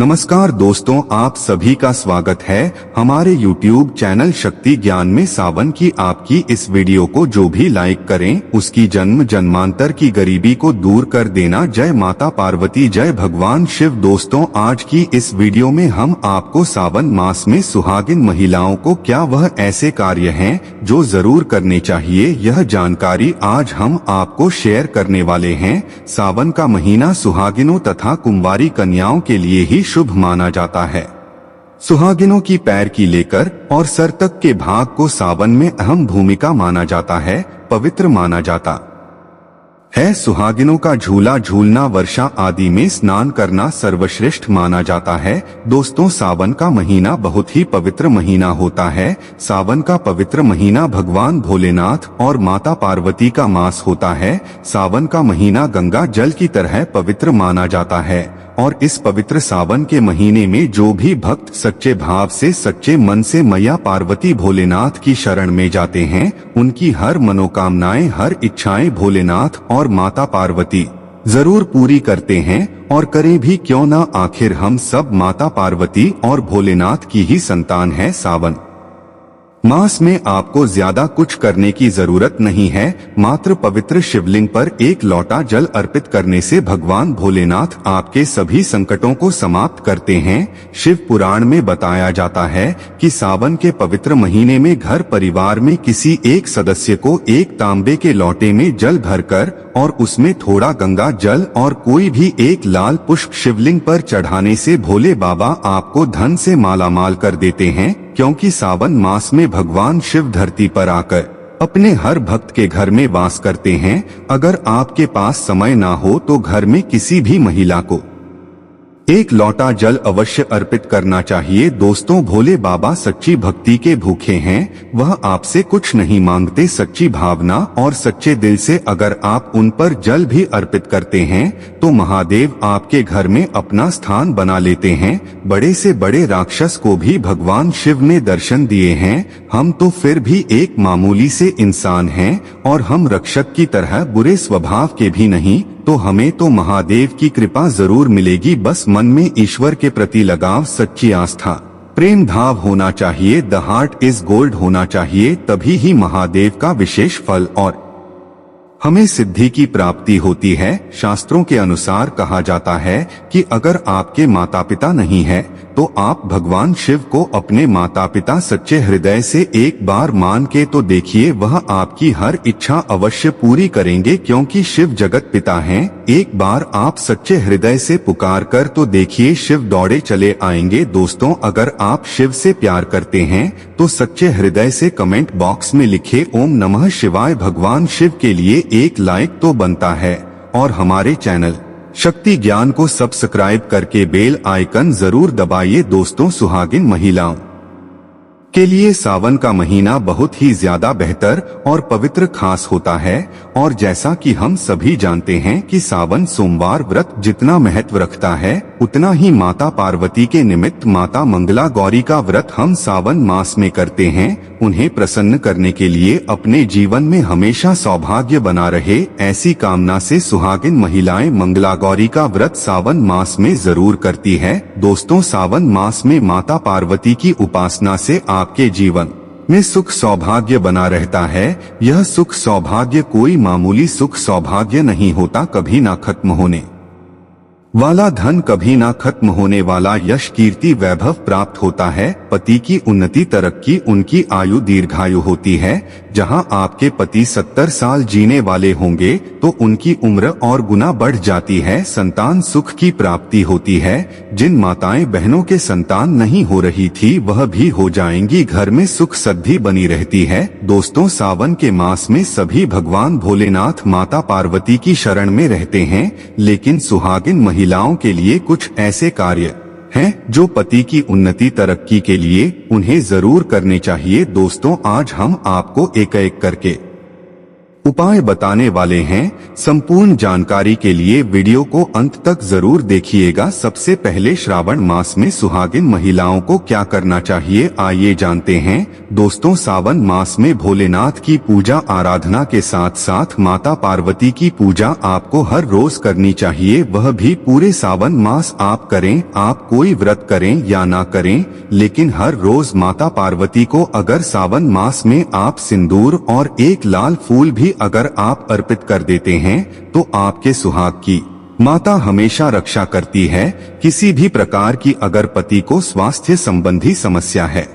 नमस्कार दोस्तों, आप सभी का स्वागत है हमारे YouTube चैनल शक्ति ज्ञान में। सावन की आपकी इस वीडियो को जो भी लाइक करें उसकी जन्म जन्मांतर की गरीबी को दूर कर देना। जय माता पार्वती, जय भगवान शिव। दोस्तों, आज की इस वीडियो में हम आपको सावन मास में सुहागिन महिलाओं को क्या वह ऐसे कार्य हैं जो जरूर करने चाहिए, यह जानकारी आज हम आपको शेयर करने वाले हैं। सावन का महीना सुहागिनों तथा कुंवारी कन्याओं के लिए ही शुभ माना जाता है। सुहागिनों की पैर की लेकर और सर तक के भाग को सावन में अहम भूमिका माना जाता है, पवित्र माना जाता है। सुहागिनों का झूला झूलना, वर्षा आदि में स्नान करना सर्वश्रेष्ठ माना जाता है। दोस्तों, सावन का महीना बहुत ही पवित्र महीना होता है। सावन का पवित्र महीना भगवान भोलेनाथ और माता पार्वती का मास होता है। सावन का महीना गंगा जल की तरह पवित्र माना जाता है और इस पवित्र सावन के महीने में जो भी भक्त सच्चे भाव से, सच्चे मन से मैया पार्वती भोलेनाथ की शरण में जाते हैं, उनकी हर मनोकामनाएं, हर इच्छाएं भोलेनाथ और माता पार्वती जरूर पूरी करते हैं। और करें भी क्यों ना, आखिर हम सब माता पार्वती और भोलेनाथ की ही संतान है। सावन मास में आपको ज्यादा कुछ करने की जरूरत नहीं है। मात्र पवित्र शिवलिंग पर एक लोटा जल अर्पित करने से भगवान भोलेनाथ आपके सभी संकटों को समाप्त करते हैं। शिव पुराण में बताया जाता है कि सावन के पवित्र महीने में घर परिवार में किसी एक सदस्य को एक तांबे के लोटे में जल भरकर और उसमें थोड़ा गंगा जल और कोई भी एक लाल पुष्प शिवलिंग पर चढ़ाने से भोले बाबा आपको धन से मालामाल कर देते हैं। क्योंकि सावन मास में भगवान शिव धरती पर आकर अपने हर भक्त के घर में वास करते हैं। अगर आपके पास समय ना हो तो घर में किसी भी महिला को एक लोटा जल अवश्य अर्पित करना चाहिए। दोस्तों, भोले बाबा सच्ची भक्ति के भूखे हैं। वह आपसे कुछ नहीं मांगते। सच्ची भावना और सच्चे दिल से अगर आप उन पर जल भी अर्पित करते हैं तो महादेव आपके घर में अपना स्थान बना लेते हैं। बड़े से बड़े राक्षस को भी भगवान शिव ने दर्शन दिए हैं। हम तो फिर भी एक मामूली से इंसान हैं और हम रक्षक की तरह बुरे स्वभाव के भी नहीं, तो हमें तो महादेव की कृपा जरूर मिलेगी। बस मन में ईश्वर के प्रति लगाव, सच्ची आस्था, प्रेम भाव होना चाहिए। द हार्ट इज गोल्ड होना चाहिए, तभी ही महादेव का विशेष फल और हमें सिद्धि की प्राप्ति होती है। शास्त्रों के अनुसार कहा जाता है कि अगर आपके माता पिता नहीं है तो आप भगवान शिव को अपने माता पिता सच्चे हृदय से एक बार मान के तो देखिए, वह आपकी हर इच्छा अवश्य पूरी करेंगे। क्योंकि शिव जगत पिता हैं। एक बार आप सच्चे हृदय से पुकार कर तो देखिए, शिव दौड़े चले आएंगे। दोस्तों, अगर आप शिव से प्यार करते हैं तो सच्चे हृदय से कमेंट बॉक्स में लिखे ओम नमः शिवाय। भगवान शिव के लिए एक लाइक तो बनता है और हमारे चैनल शक्ति ज्ञान को सब्सक्राइब करके बेल आइकन जरूर दबाइए। दोस्तों, सुहागिन महिलाओं के लिए सावन का महीना बहुत ही ज्यादा बेहतर और पवित्र खास होता है। और जैसा कि हम सभी जानते हैं कि सावन सोमवार व्रत जितना महत्व रखता है, उतना ही माता पार्वती के निमित्त माता मंगला गौरी का व्रत हम सावन मास में करते हैं। उन्हें प्रसन्न करने के लिए अपने जीवन में हमेशा सौभाग्य बना रहे, ऐसी कामना से सुहागिन महिलाएं मंगला गौरी का व्रत सावन मास में जरूर करती है। दोस्तों, सावन मास में माता पार्वती की उपासना से आपके जीवन में सुख सौभाग्य बना रहता है। यह सुख सौभाग्य कोई मामूली सुख सौभाग्य नहीं होता। कभी ना खत्म होने वाला धन, कभी ना खत्म होने वाला यश, कीर्ति, वैभव प्राप्त होता है। पति की उन्नति, तरक्की, उनकी आयु दीर्घायु होती है। जहां आपके पति 70 साल जीने वाले होंगे तो उनकी उम्र और गुना बढ़ जाती है। संतान सुख की प्राप्ति होती है। जिन माताएं बहनों के संतान नहीं हो रही थी वह भी हो जाएंगी। घर में सुख समृद्धि बनी रहती है। दोस्तों, सावन के मास में सभी भगवान भोलेनाथ माता पार्वती की शरण में रहते हैं, लेकिन सुहागिन महिलाओं के लिए कुछ ऐसे कार्य हैं जो पति की उन्नति, तरक्की के लिए उन्हें जरूर करने चाहिए। दोस्तों, आज हम आपको एक एक करके उपाय बताने वाले हैं। संपूर्ण जानकारी के लिए वीडियो को अंत तक जरूर देखिएगा। सबसे पहले श्रावण मास में सुहागिन महिलाओं को क्या करना चाहिए, आइए जानते हैं। दोस्तों, सावन मास में भोलेनाथ की पूजा आराधना के साथ साथ माता पार्वती की पूजा आपको हर रोज करनी चाहिए, वह भी पूरे सावन मास आप करें। आप कोई व्रत करें या ना करें, लेकिन हर रोज माता पार्वती को अगर सावन मास में आप सिंदूर और एक लाल फूल भी अगर आप अर्पित कर देते हैं तो आपके सुहाग की माता हमेशा रक्षा करती है। किसी भी प्रकार की अगर पति को स्वास्थ्य संबंधी समस्या है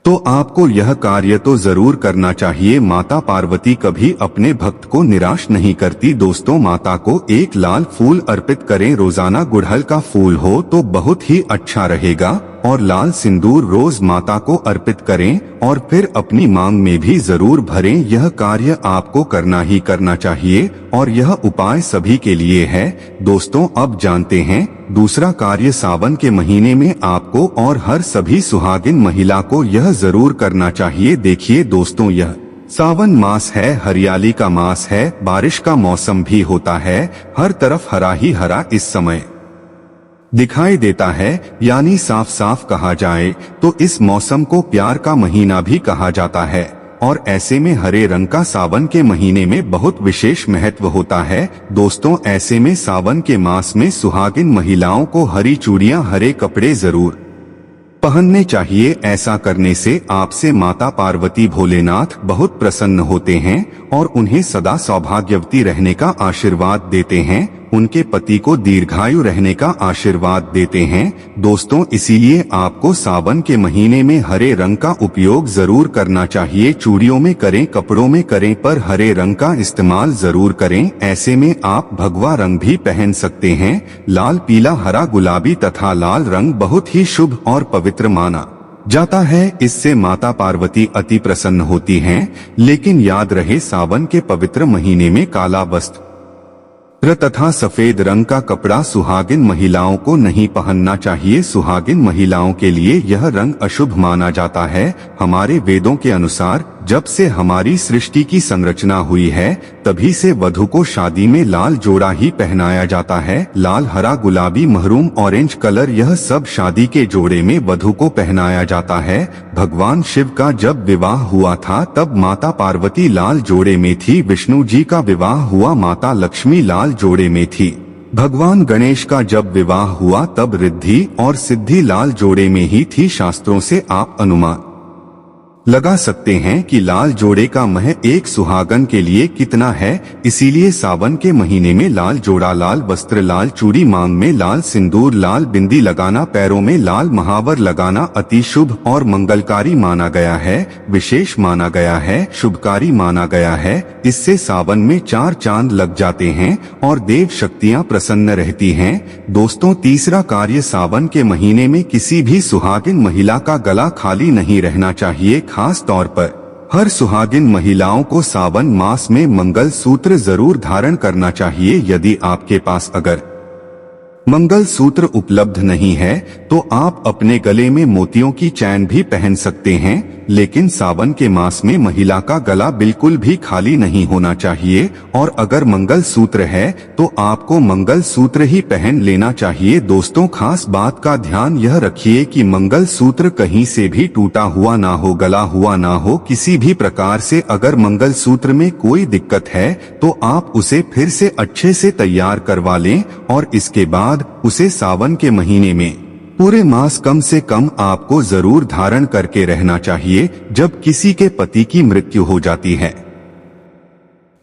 तो आपको यह कार्य तो जरूर करना चाहिए। माता पार्वती कभी अपने भक्त को निराश नहीं करती। दोस्तों, माता को एक लाल फूल अर्पित करें। रोजाना गुड़हल का फूल हो तो बहुत ही अच्छा रहेगा और लाल सिंदूर रोज माता को अर्पित करें और फिर अपनी मांग में भी जरूर भरें। यह कार्य आपको करना ही करना चाहिए और यह उपाय सभी के लिए है। दोस्तों, अब जानते हैं दूसरा कार्य सावन के महीने में आपको और हर सभी सुहागिन महिला को यह जरूर करना चाहिए। देखिए दोस्तों, यह सावन मास है, हरियाली का मास है, बारिश का मौसम भी होता है। हर तरफ हरा ही हरा इस समय दिखाई देता है, यानी साफ साफ कहा जाए तो इस मौसम को प्यार का महीना भी कहा जाता है। और ऐसे में हरे रंग का सावन के महीने में बहुत विशेष महत्व होता है। दोस्तों, ऐसे में सावन के मास में सुहागिन महिलाओं को हरी चूड़ियां, हरे कपड़े जरूर पहनने चाहिए। ऐसा करने से आपसे माता पार्वती भोलेनाथ बहुत प्रसन्न होते हैं और उन्हें सदा सौभाग्यवती रहने का आशीर्वाद देते हैं, उनके पति को दीर्घायु रहने का आशीर्वाद देते हैं। दोस्तों, इसीलिए आपको सावन के महीने में हरे रंग का उपयोग जरूर करना चाहिए। चूड़ियों में करें, कपड़ों में करें, पर हरे रंग का इस्तेमाल जरूर करें। ऐसे में आप भगवा रंग भी पहन सकते हैं। लाल, पीला, हरा, गुलाबी तथा लाल रंग बहुत ही शुभ और पवित्र माना जाता है। इससे माता पार्वती अति प्रसन्न होती हैं। लेकिन याद रहे, सावन के पवित्र महीने में काला वस्त्र तथा सफेद रंग का कपड़ा सुहागिन महिलाओं को नहीं पहनना चाहिए। सुहागिन महिलाओं के लिए यह रंग अशुभ माना जाता है। हमारे वेदों के अनुसार जब से हमारी सृष्टि की संरचना हुई है तभी से वधु को शादी में लाल जोड़ा ही पहनाया जाता है। लाल, हरा, गुलाबी, महरूम, ऑरेंज कलर, यह सब शादी के जोड़े में वधु को पहनाया जाता है। भगवान शिव का जब विवाह हुआ था तब माता पार्वती लाल जोड़े में थी। विष्णु जी का विवाह हुआ, माता लक्ष्मी लाल जोड़े में थी। भगवान गणेश का जब विवाह हुआ तब रिद्धि और सिद्धि लाल जोड़े में ही थी। शास्त्रों से आप अनुमान लगा सकते हैं कि लाल जोड़े का महत्व एक सुहागन के लिए कितना है। इसीलिए सावन के महीने में लाल जोड़ा, लाल वस्त्र, लाल चूड़ी, मांग में लाल सिंदूर, लाल बिंदी लगाना, पैरों में लाल महावर लगाना अति शुभ और मंगलकारी माना गया है, विशेष माना गया है, शुभकारी माना गया है। इससे सावन में 4 चांद लग जाते हैं और देव शक्तियां प्रसन्न रहती हैं। दोस्तों, तीसरा कार्य सावन के महीने में किसी भी सुहागिन महिला का गला खाली नहीं रहना चाहिए। खास तौर पर हर सुहागिन महिलाओं को सावन मास में मंगल सूत्र जरूर धारण करना चाहिए। यदि आपके पास अगर मंगल सूत्र उपलब्ध नहीं है तो आप अपने गले में मोतियों की चैन भी पहन सकते हैं। लेकिन सावन के मास में महिला का गला बिल्कुल भी खाली नहीं होना चाहिए और अगर मंगल सूत्र है तो आपको मंगल सूत्र ही पहन लेना चाहिए। दोस्तों, खास बात का ध्यान यह रखिए कि मंगल सूत्र कहीं से भी टूटा हुआ ना हो, गला हुआ ना हो। किसी भी प्रकार से अगर मंगल सूत्र में कोई दिक्कत है तो आप उसे फिर से अच्छे से तैयार करवा लें और इसके बाद उसे सावन के महीने में पूरे मास कम से कम आपको जरूर धारण करके रहना चाहिए। जब किसी के पति की मृत्यु हो जाती है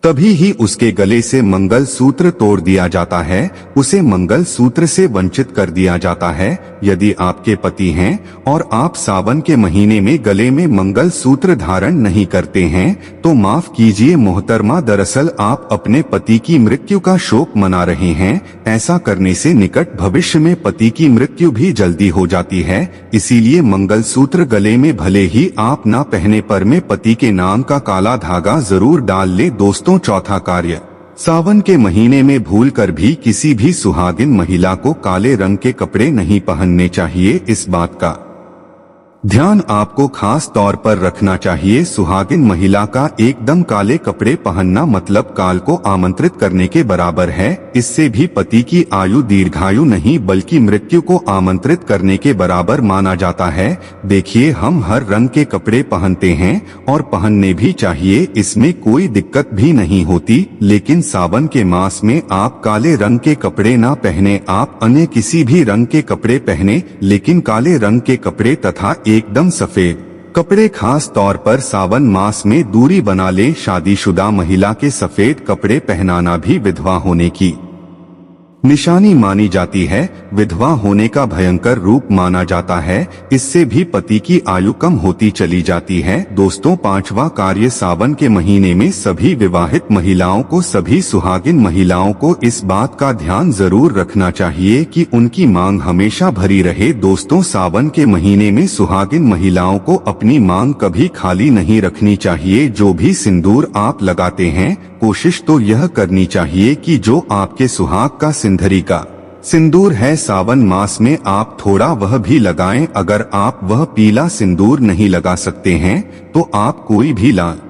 तभी ही उसके गले से मंगल सूत्र तोड़ दिया जाता है, उसे मंगल सूत्र से वंचित कर दिया जाता है। यदि आपके पति हैं और आप सावन के महीने में गले में मंगल सूत्र धारण नहीं करते हैं तो माफ कीजिए मोहतरमा, दरअसल आप अपने पति की मृत्यु का शोक मना रहे हैं। ऐसा करने से निकट भविष्य में पति की मृत्यु भी जल्दी हो जाती है। इसीलिए मंगल सूत्र गले में भले ही आप ना पहने पर में पति के नाम का काला धागा जरूर डाल ले। दोस्तों, चौथा कार्य, सावन के महीने में भूलकर भी किसी भी सुहागिन महिला को काले रंग के कपड़े नहीं पहनने चाहिए। इस बात का ध्यान आपको खास तौर पर रखना चाहिए, सुहागिन महिला का एकदम काले कपड़े पहनना मतलब काल को आमंत्रित करने के बराबर है। इससे भी पति की आयु दीर्घायु नहीं बल्कि मृत्यु को आमंत्रित करने के बराबर माना जाता है। देखिए, हम हर रंग के कपड़े पहनते हैं और पहनने भी चाहिए, इसमें कोई दिक्कत भी नहीं होती, लेकिन सावन के मास में आप काले रंग के कपड़े ना पहने, आप अन्य किसी भी रंग के कपड़े पहने, लेकिन काले रंग के कपड़े तथा एकदम सफेद कपड़े खास तौर पर सावन मास में दूरी बना ले। शादीशुदा महिला के सफेद कपड़े पहनाना भी विधवा होने की निशानी मानी जाती है। विधवा होने का भयंकर रूप माना जाता है, इससे भी पति की आयु कम होती चली जाती है। दोस्तों, पांचवा कार्य सावन के महीने में सभी विवाहित महिलाओं को, सभी सुहागिन महिलाओं को इस बात का ध्यान जरूर रखना चाहिए कि उनकी मांग हमेशा भरी रहे। दोस्तों, सावन के महीने में सुहागिन महिलाओं को अपनी मांग कभी खाली नहीं रखनी चाहिए। जो भी सिंदूर आप लगाते हैं, कोशिश तो यह करनी चाहिए कि जो आपके सुहाग का सिंदूरी का सिंदूर है, सावन मास में आप थोड़ा वह भी लगाएं। अगर आप वह पीला सिंदूर नहीं लगा सकते हैं तो आप कोई भी लाल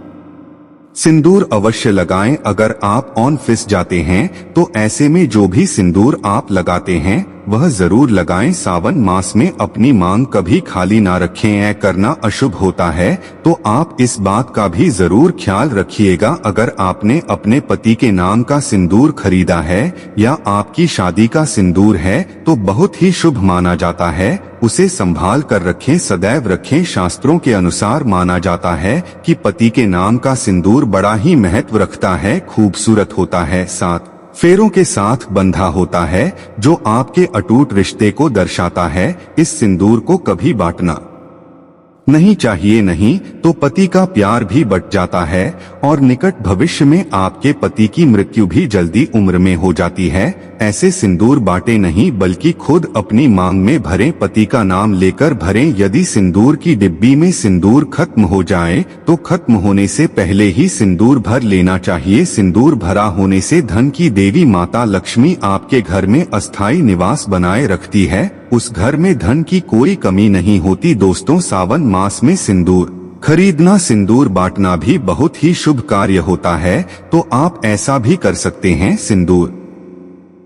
सिंदूर अवश्य लगाएं। अगर आप ऑफिस जाते हैं तो ऐसे में जो भी सिंदूर आप लगाते हैं वह जरूर लगाएं। सावन मास में अपनी मांग कभी खाली ना रखें, ऐ करना अशुभ होता है, तो आप इस बात का भी जरूर ख्याल रखिएगा। अगर आपने अपने पति के नाम का सिंदूर खरीदा है या आपकी शादी का सिंदूर है तो बहुत ही शुभ माना जाता है, उसे संभाल कर रखें, सदैव रखें। शास्त्रों के अनुसार माना जाता है कि पति के नाम का सिंदूर बड़ा ही महत्व रखता है, खूबसूरत होता है, 7 फेरों के साथ बंधा होता है, जो आपके अटूट रिश्ते को दर्शाता है। इस सिंदूर को कभी बांटना नहीं चाहिए, नहीं तो पति का प्यार भी बट जाता है और निकट भविष्य में आपके पति की मृत्यु भी जल्दी उम्र में हो जाती है। ऐसे सिंदूर बांटे नहीं बल्कि खुद अपनी मांग में भरें, पति का नाम लेकर भरें। यदि सिंदूर की डिब्बी में सिंदूर खत्म हो जाए तो खत्म होने से पहले ही सिंदूर भर लेना चाहिए। सिंदूर भरा होने से धन की देवी माता लक्ष्मी आपके घर में अस्थायी निवास बनाए रखती है, उस घर में धन की कोई कमी नहीं होती। दोस्तों, सावन मास में सिंदूर खरीदना, सिंदूर बांटना भी बहुत ही शुभ कार्य होता है, तो आप ऐसा भी कर सकते हैं। सिंदूर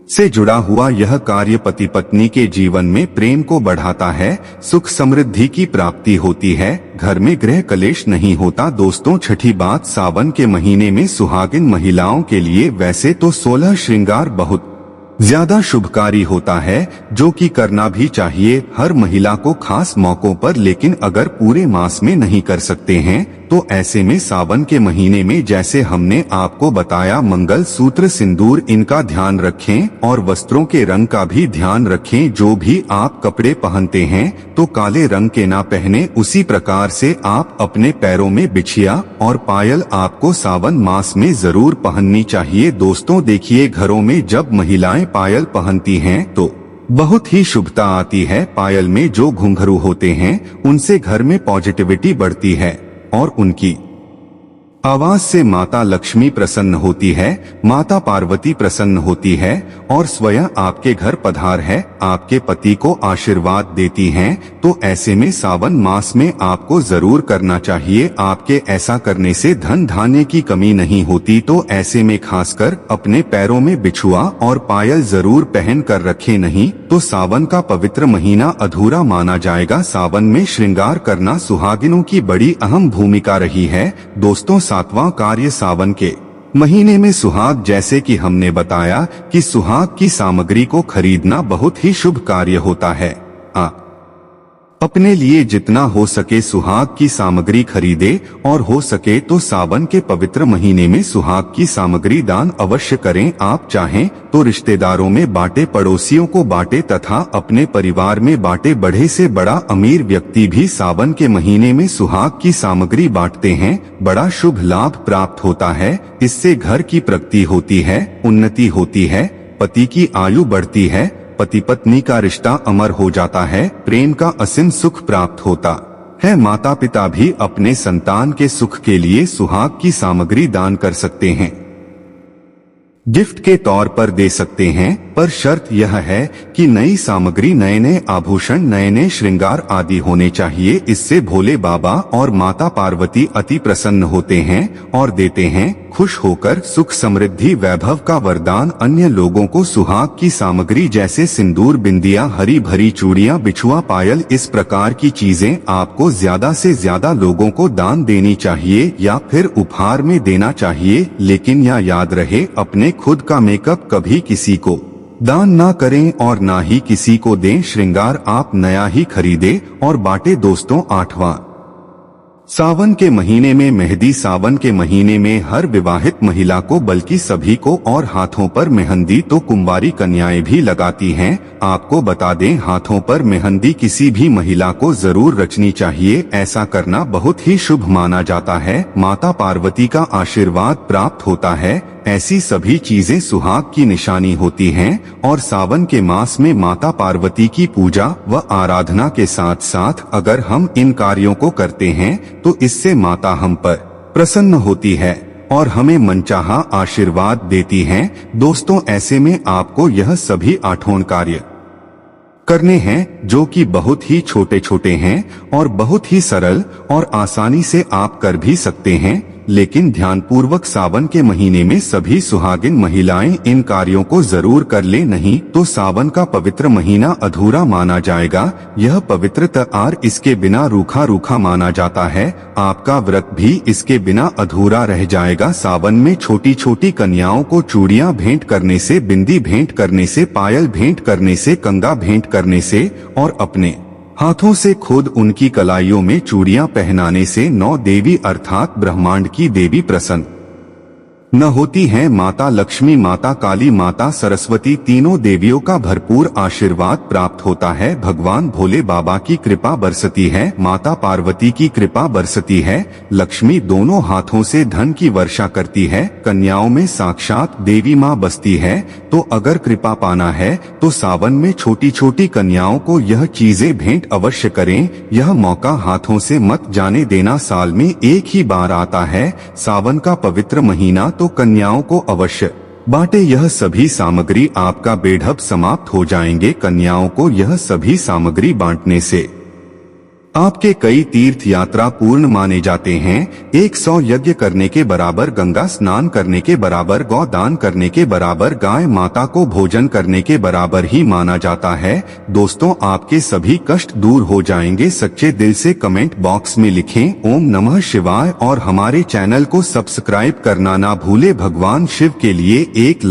से जुड़ा हुआ यह कार्य पति पत्नी के जीवन में प्रेम को बढ़ाता है, सुख समृद्धि की प्राप्ति होती है, घर में गृह कलेश नहीं होता। दोस्तों, छठी बात, सावन के महीने में सुहागिन महिलाओं के लिए वैसे तो 16 श्रृंगार बहुत ज्यादा शुभकारी होता है, जो कि करना भी चाहिए हर महिला को खास मौकों पर, लेकिन अगर पूरे मास में नहीं कर सकते हैं तो ऐसे में सावन के महीने में जैसे हमने आपको बताया, मंगल सूत्र, सिंदूर, इनका ध्यान रखें और वस्त्रों के रंग का भी ध्यान रखें। जो भी आप कपड़े पहनते हैं तो काले रंग के ना पहने। उसी प्रकार से आप अपने पैरों में बिछिया और पायल आपको सावन मास में जरूर पहननी चाहिए। दोस्तों, देखिए, घरों में जब महिलाएं पायल पहनती हैं तो बहुत ही शुभता आती है। पायल में जो घुंघरू होते हैं उनसे घर में पॉजिटिविटी बढ़ती है और उनकी आवाज से माता लक्ष्मी प्रसन्न होती है, माता पार्वती प्रसन्न होती है और स्वयं आपके घर पधार है, आपके पति को आशीर्वाद देती हैं। तो ऐसे में सावन मास में आपको जरूर करना चाहिए। आपके ऐसा करने से धन धान्य की कमी नहीं होती। तो ऐसे में खासकर अपने पैरों में बिछुआ और पायल जरूर पहन कर रखें, नहीं तो सावन का पवित्र महीना अधूरा माना जाएगा। सावन में श्रृंगार करना सुहागिनों की बड़ी अहम भूमिका रही है। दोस्तों, 7वां कार्य सावन के महीने में सुहाग, जैसे कि हमने बताया कि सुहाग की सामग्री को खरीदना बहुत ही शुभ कार्य होता है। अपने लिए जितना हो सके सुहाग की सामग्री खरीदे और हो सके तो सावन के पवित्र महीने में सुहाग की सामग्री दान अवश्य करें। आप चाहें तो रिश्तेदारों में बांटे, पड़ोसियों को बांटे तथा अपने परिवार में बांटे। बड़े से बड़ा अमीर व्यक्ति भी सावन के महीने में सुहाग की सामग्री बांटते हैं, बड़ा शुभ लाभ प्राप्त होता है। इससे घर की प्रगति होती है, उन्नति होती है, पति की आयु बढ़ती है, पति पत्नी का रिश्ता अमर हो जाता है, प्रेम का असीम सुख प्राप्त होता है। माता पिता भी अपने संतान के सुख के लिए सुहाग की सामग्री दान कर सकते हैं। गिफ्ट के तौर पर दे सकते हैं, पर शर्त यह है कि नई सामग्री, नए नए आभूषण, नए नए श्रृंगार आदि होने चाहिए। इससे भोले बाबा और माता पार्वती अति प्रसन्न होते हैं और देते हैं। खुश होकर सुख समृद्धि वैभव का वरदान अन्य लोगों को सुहाग की सामग्री जैसे सिंदूर, बिंदिया, हरी भरी चूड़ियां, बिछुआ, पायल, इस प्रकार की चीजें आपको ज्यादा से ज्यादा लोगों को दान देनी चाहिए या फिर उपहार में देना चाहिए। लेकिन यह याद रहे, अपने खुद का मेकअप कभी किसी को दान ना करें और ना ही किसी को दें। श्रृंगार आप नया ही खरीदे और बांटे। दोस्तों, 8वां सावन के महीने में मेहंदी। सावन के महीने में हर विवाहित महिला को, बल्कि सभी को, और हाथों पर मेहंदी तो कुंवारी कन्याएं भी लगाती हैं। आपको बता दें, हाथों पर मेहंदी किसी भी महिला को जरूर रचनी चाहिए। ऐसा करना बहुत ही शुभ माना जाता है। माता पार्वती का आशीर्वाद प्राप्त होता है। ऐसी सभी चीजें सुहाग की निशानी होती हैं और सावन के मास में माता पार्वती की पूजा व आराधना के साथ साथ अगर हम इन कार्यों को करते हैं तो इससे माता हम पर प्रसन्न होती है और हमें मनचाहा आशीर्वाद देती हैं। दोस्तों, ऐसे में आपको यह सभी 8 कार्य करने हैं जो कि बहुत ही छोटे छोटे हैं और बहुत ही सरल और आसानी से आप कर भी सकते हैं। लेकिन ध्यानपूर्वक सावन के महीने में सभी सुहागिन महिलाएं इन कार्यों को जरूर कर ले, नहीं तो सावन का पवित्र महीना अधूरा माना जाएगा। यह पवित्र त्योहार इसके बिना रूखा रूखा माना जाता है। आपका व्रत भी इसके बिना अधूरा रह जाएगा। सावन में छोटी छोटी कन्याओं को चूड़ियां भेंट करने से, बिंदी भेंट करने से, पायल भेंट करने से, कंगा भेंट करने से और अपने हाथों से खुद उनकी कलाइयों में चूड़ियां पहनाने से 9 देवी अर्थात ब्रह्मांड की देवी प्रसन्न न होती हैं। माता लक्ष्मी, माता काली, माता सरस्वती, तीनों देवियों का भरपूर आशीर्वाद प्राप्त होता है। भगवान भोले बाबा की कृपा बरसती है, माता पार्वती की कृपा बरसती है। लक्ष्मी दोनों हाथों से धन की वर्षा करती है। कन्याओं में साक्षात देवी माँ बसती है। तो अगर कृपा पाना है तो सावन में छोटी छोटी कन्याओं को यह चीजें भेंट अवश्य करें। यह मौका हाथों से मत जाने देना। साल में एक ही बार आता है सावन का पवित्र महीना, तो कन्याओं को अवश्य बांटे। यह सभी सामग्री आपका बेढब समाप्त हो जाएंगे। कन्याओं को यह सभी सामग्री बांटने से आपके कई तीर्थ यात्रा पूर्ण माने जाते हैं। 100 यज्ञ करने के बराबर, गंगा स्नान करने के बराबर, गौ दान करने के बराबर, गाय माता को भोजन करने के बराबर ही माना जाता है। दोस्तों, आपके सभी कष्ट दूर हो जाएंगे। सच्चे दिल से कमेंट बॉक्स में लिखें ओम नमः शिवाय और हमारे चैनल को सब्सक्राइब करना ना भूले। भगवान शिव के लिए एक